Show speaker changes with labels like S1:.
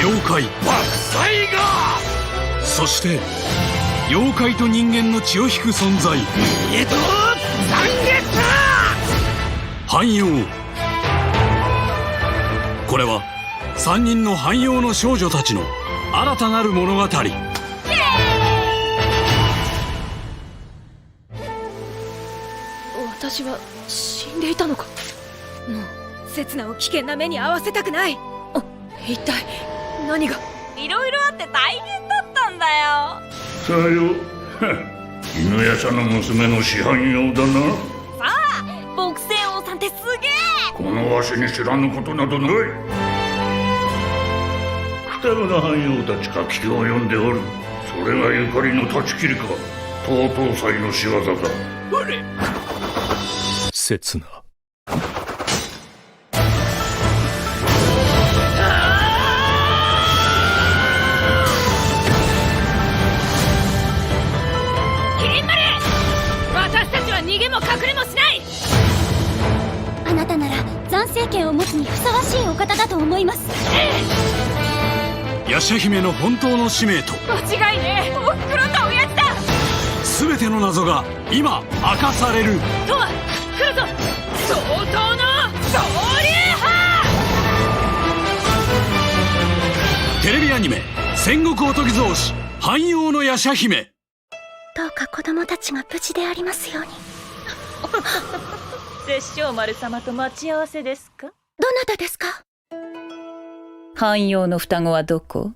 S1: 妖怪
S2: 爆災が。
S1: そして妖怪と人間の血を引く存在
S2: 残月。
S1: 半妖。これは3人の半妖の少女たちの新たなる物語。
S3: 私は死んでいたのか。もう刹那を危険な目に遭わせたくない。一体何が。
S4: いろいろあって大変だったんだよ。
S5: さよ犬屋さんの娘の師範用だな。
S4: さあ、朴仙王さんってすげえ。
S5: このわしに知らぬことなどない。双子の藩妖たちが気を呼んでおる。それがゆかりの断ち切りか。東東祭の仕業か。
S1: 刹那。
S3: キリン丸、私たちは逃げも隠れもしない。
S6: あなたなら残政権を持つにふさわしいお方だと思います。
S1: 夜叉姫の本当の使命と
S3: 間違いねえ。おふくろと親父だ。
S1: 全ての謎が今明かされる。
S3: とは来るぞ、相当の総流派。
S1: テレビアニメ「戦国おとぎ草子半妖の夜叉姫」。
S6: どうか子供たちが無事でありますように。
S4: 殺生丸様と待ち合わせですか。
S6: どなたですか。
S4: 半妖の双子はどこ。